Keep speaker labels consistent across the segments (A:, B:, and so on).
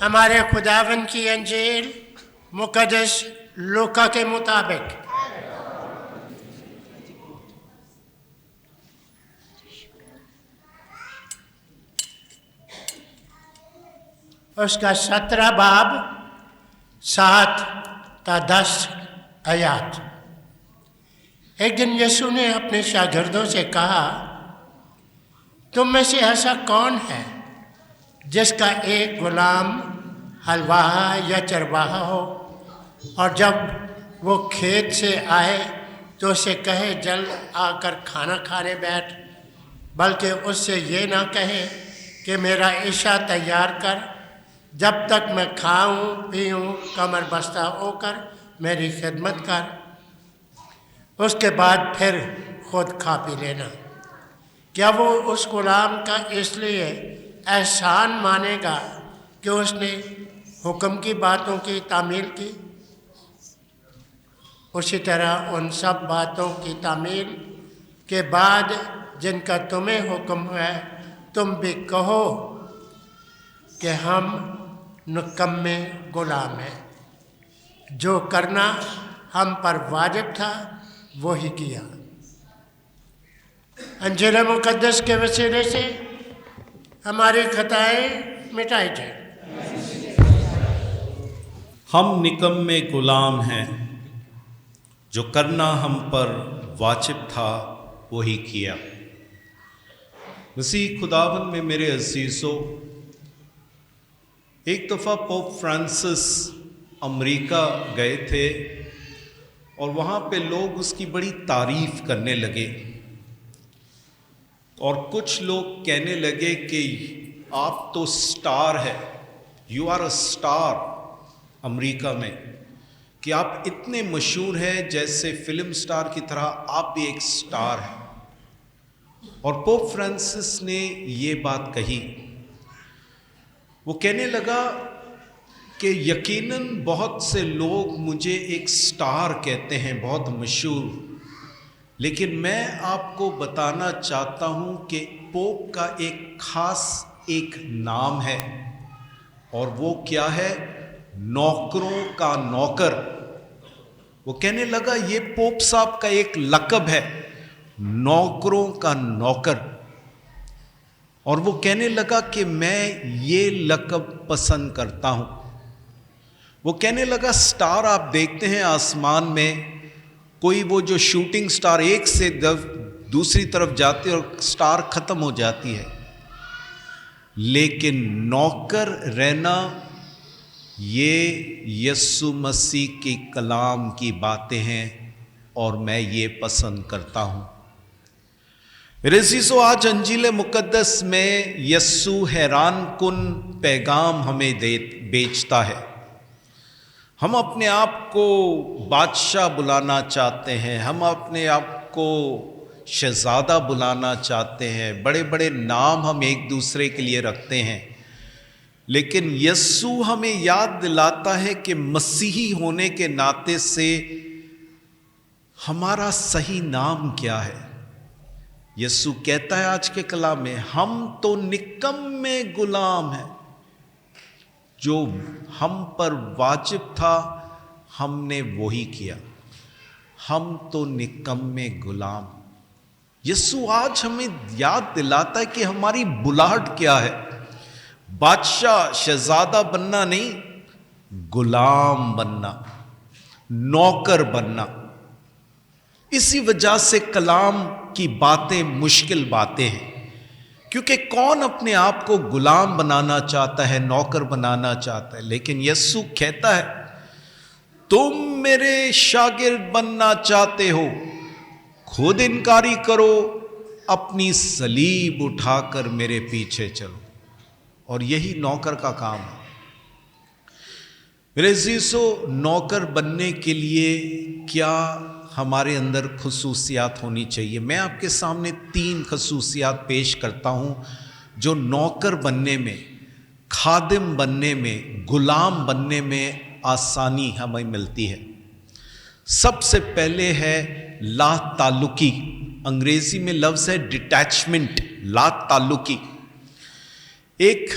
A: हमारे खुदावन की अंजील मुकद्दस लूका के मुताबिक। उसका 17 बाब 7 ता 10 आयात। एक दिन यीशु ने अपने शागिर्दों से कहा, तुम में से ऐसा कौन है जिसका एक गुलाम हलवाहा या चरवाहा हो, और जब वो खेत से आए तो उसे कहे जल्द आकर खाना खाने बैठ, बल्कि उससे ये ना कहे कि मेरा इशा तैयार कर, जब तक मैं खाऊं पीऊं कमर बस्ता होकर मेरी खिदमत कर, उसके बाद फिर खुद खा पी लेना। क्या वो उस गुलाम का इसलिए एहसान मानेगा कि उसने हुक्म की बातों की तामील की? उसी तरह उन सब बातों की तामील के बाद जिनका तुम्हें हुक्म है, तुम भी कहो कि हम निकम्मे गुलाम हैं। जो करना हम पर वाजिब था वही किया। अंजील मुकद्दस के वसीले से हमारी खताएं मिटाई जाए।
B: हम निकम्मे गुलाम हैं, जो करना हम पर वाजिब था वही किया। मसीह खुदावन में मेरे अजीज़ों, एक दफ़ा पोप फ्रांसिस अमेरिका गए थे और वहाँ पे लोग उसकी बड़ी तारीफ़ करने लगे, और कुछ लोग कहने लगे कि आप तो स्टार है, you are a star America में, कि आप इतने मशहूर हैं जैसे फिल्म स्टार की तरह आप भी एक स्टार हैं। और पोप फ्रांसिस ने ये बात कही। वो कहने लगा कि यकीनन बहुत से लोग मुझे एक स्टार कहते हैं, बहुत मशहूर, लेकिन मैं आपको बताना चाहता हूँ कि पोप का एक खास एक नाम है, और वो क्या है? नौकरों का नौकर। वो कहने लगा ये पोप साहब का एक लक़ब है, नौकरों का नौकर। और वो कहने लगा कि मैं ये लक़ब पसंद करता हूँ। वो कहने लगा स्टार आप देखते हैं आसमान में, कोई वो जो शूटिंग स्टार एक से दूसरी तरफ जाती है और स्टार ख़त्म हो जाती है, लेकिन नौकर रहना ये यीशु मसीह की कलाम की बातें हैं, और मैं ये पसंद करता हूँ। मेरे अज़ीज़ों, आज अंजील मुक़द्दस में यीशु हैरान कुन पैगाम हमें बेचता है। हम अपने आप को बादशाह बुलाना चाहते हैं, हम अपने आप को शहज़ादा बुलाना चाहते हैं, बड़े बड़े नाम हम एक दूसरे के लिए रखते हैं, लेकिन यीशु हमें याद दिलाता है कि मसीही होने के नाते से हमारा सही नाम क्या है। यीशु कहता है आज के कलाम में, हम तो निकम्मे गुलाम हैं, जो हम पर वाजिब था हमने वही किया। हम तो निकम्मे गुलाम। यीशु आज हमें याद दिलाता है कि हमारी बुलाहट क्या है। बादशाह शहजादा बनना नहीं, गुलाम बनना, नौकर बनना। इसी वजह से कलाम की बातें मुश्किल बातें हैं, क्योंकि कौन अपने आप को गुलाम बनाना चाहता है, नौकर बनाना चाहता है। लेकिन यीशु कहता है तुम मेरे शागिर्द बनना चाहते हो, खुद इनकारी करो, अपनी सलीब उठाकर मेरे पीछे चलो। और यही नौकर का काम है। मेरे अज़ीज़ों, नौकर बनने के लिए क्या हमारे अंदर खुसूसियात होनी चाहिए? मैं आपके सामने 3 खुसूसियात पेश करता हूँ जो नौकर बनने में, खादिम बनने में, गुलाम बनने में आसानी हमें मिलती है। सबसे पहले है ला ताल्लुकी। अंग्रेजी में लफ्ज़ है डिटैचमेंट, ला ताल्लुकी। एक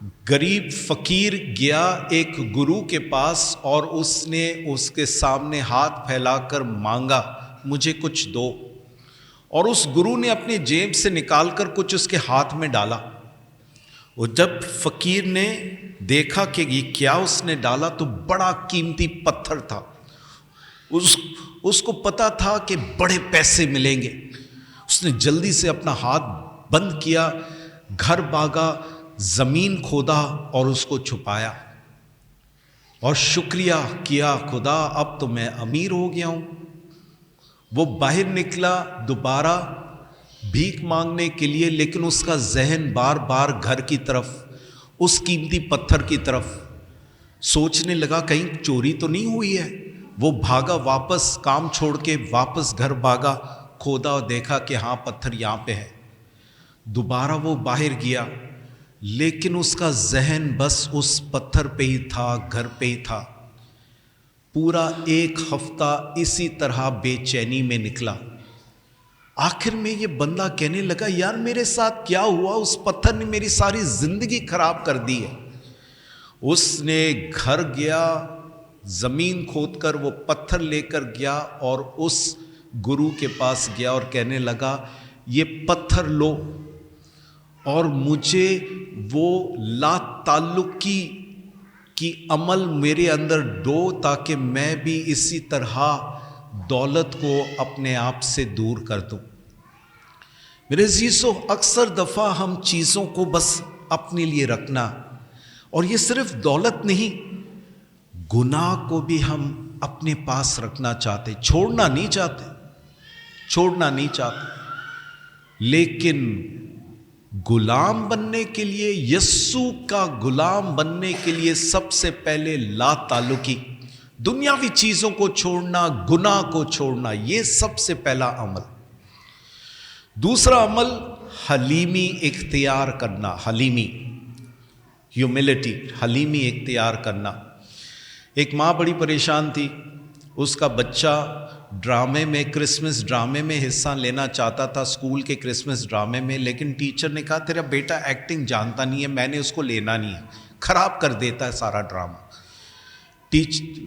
B: गरीब फकीर गया एक गुरु के पास और उसने उसके सामने हाथ फैलाकर मांगा, मुझे कुछ दो। और उस गुरु ने अपनी जेब से निकालकर कुछ उसके हाथ में डाला। और जब फकीर ने देखा कि ये क्या उसने डाला, तो बड़ा कीमती पत्थर था। उसको पता था कि बड़े पैसे मिलेंगे। उसने जल्दी से अपना हाथ बंद किया, घर भागा, जमीन खोदा और उसको छुपाया और शुक्रिया किया, खुदा अब तो मैं अमीर हो गया हूं। वो बाहर निकला दोबारा भीख मांगने के लिए, लेकिन उसका जहन बार बार घर की तरफ, उस कीमती पत्थर की तरफ। सोचने लगा कहीं चोरी तो नहीं हुई है। वो भागा वापस, काम छोड़ के वापस घर भागा, खोदा और देखा कि हाँ पत्थर यहाँ पे है। दोबारा वो बाहर गया, लेकिन उसका जहन बस उस पत्थर पे ही था, घर पे ही था। पूरा एक हफ्ता इसी तरह बेचैनी में निकला। आखिर में ये बंदा कहने लगा, यार मेरे साथ क्या हुआ, उस पत्थर ने मेरी सारी जिंदगी खराब कर दी है। उसने घर गया, जमीन खोदकर वो पत्थर लेकर गया और उस गुरु के पास गया और कहने लगा, ये पत्थर लो और मुझे वो ला ताल्लुकी की अमल मेरे अंदर दो, ताकि मैं भी इसी तरह दौलत को अपने आप से दूर कर दूं। मेरे अज़ीज़ों, अक्सर दफ़ा हम चीज़ों को बस अपने लिए रखना, और ये सिर्फ दौलत नहीं, गुनाह को भी हम अपने पास रखना चाहते, छोड़ना नहीं चाहते। लेकिन गुलाम बनने के लिए, यस्सु का गुलाम बनने के लिए सबसे पहले ला ताल्लुकी, दुनियावी चीजों को छोड़ना, गुनाह को छोड़ना, ये सबसे पहला अमल। दूसरा अमल हलीमी इख्तियार करना, हलीमी, ह्यूमिलिटी, हलीमी इख्तियार करना। एक माँ बड़ी परेशान थी, उसका बच्चा ड्रामे में, क्रिसमस ड्रामे में हिस्सा लेना चाहता था, स्कूल के क्रिसमस ड्रामे में, लेकिन टीचर ने कहा तेरा बेटा एक्टिंग जानता नहीं है, मैंने उसको लेना नहीं है, खराब कर देता है सारा ड्रामा।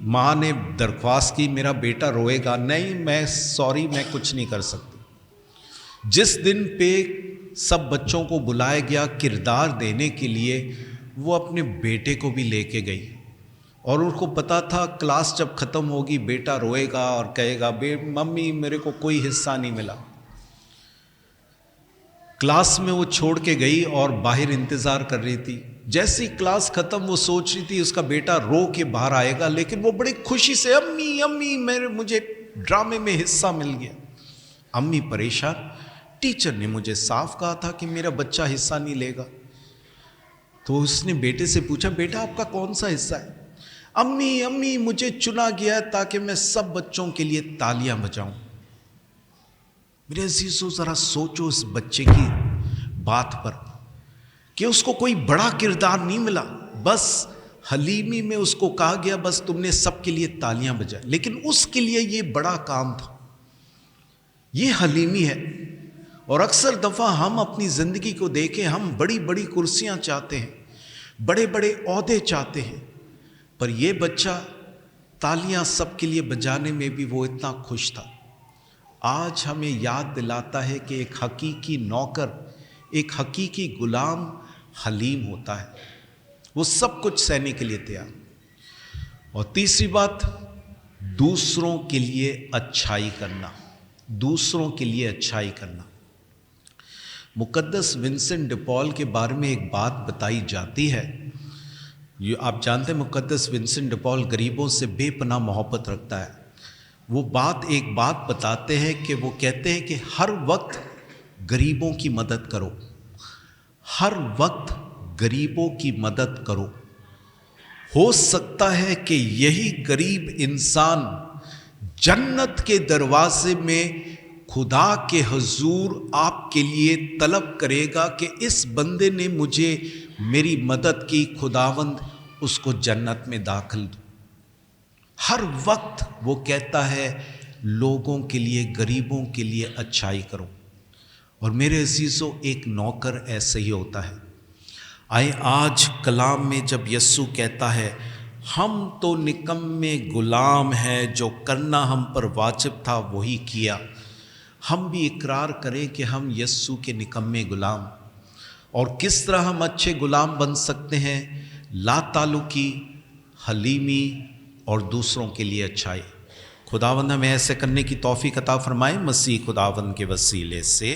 B: माँ ने दरख्वास्त की, मेरा बेटा रोएगा नहीं, मैं सॉरी, मैं कुछ नहीं कर सकती। जिस दिन पे सब बच्चों को बुलाया गया किरदार देने के लिए, वो अपने बेटे को भी लेके गई, और उनको पता था क्लास जब ख़त्म होगी बेटा रोएगा और कहेगा मम्मी मेरे को कोई हिस्सा नहीं मिला। क्लास में वो छोड़ के गई और बाहर इंतज़ार कर रही थी। जैसी क्लास ख़त्म वो सोच रही थी उसका बेटा रो के बाहर आएगा, लेकिन वो बड़ी खुशी से अम्मी अम्मी मुझे ड्रामे में हिस्सा मिल गया। अम्मी परेशान, टीचर ने मुझे साफ कहा था कि मेरा बच्चा हिस्सा नहीं लेगा। तो उसने बेटे से पूछा, बेटा आपका कौन सा हिस्सा है? अम्मी मुझे चुना गया है ताकि मैं सब बच्चों के लिए तालियां बजाऊं। मेरे अज़ीज़ों, जरा सोचो इस बच्चे की बात पर कि उसको कोई बड़ा किरदार नहीं मिला, बस हलीमी में उसको कहा गया बस तुमने सबके लिए तालियां बजाई, लेकिन उसके लिए ये बड़ा काम था। ये हलीमी है। और अक्सर दफ़ा हम अपनी ज़िंदगी को देखें, हम बड़ी बड़ी कुर्सियां चाहते हैं, बड़े बड़े ओहदे चाहते हैं, पर ये बच्चा तालियां सबके लिए बजाने में भी वो इतना खुश था। आज हमें याद दिलाता है कि एक हकीकी नौकर, एक हकीकी गुलाम हलीम होता है, वो सब कुछ सहने के लिए तैयार। और तीसरी बात, दूसरों के लिए अच्छाई करना, दूसरों के लिए अच्छाई करना। मुकद्दस विंसेंट डी पॉल के बारे में एक बात बताई जाती है। ये आप जानते हैं मुकद्दस विंसेंट डी पॉल गरीबों से बेपनाह मोहब्बत रखता है। वो एक बात बताते हैं कि वो कहते हैं कि हर वक्त गरीबों की मदद करो, हर वक्त गरीबों की मदद करो। हो सकता है कि यही गरीब इंसान जन्नत के दरवाजे में खुदा के हुजूर आपके लिए तलब करेगा कि इस बंदे ने मुझे मेरी मदद की, खुदावंद उसको जन्नत में दाखिल दो। हर वक्त वो कहता है लोगों के लिए, गरीबों के लिए अच्छाई करो। और मेरे अजीज़ों, एक नौकर ऐसे ही होता है। آئے آج کلام میں جب یسوع کہتا ہے ہم تو نکمے غلام ہیں، جو کرنا ہم پر واجب تھا وہی کیا، ہم بھی اقرار کریں کہ ہم یسوع کے نکمے غلام، اور کس طرح ہم اچھے غلام بن سکتے ہیں؟ لا تعلقی، حلیمی اور دوسروں کے لیے اچھائی۔ خداوند ہمیں ایسے کرنے کی توفیق عطا فرمائے مسیح خداوند کے وسیلے سے۔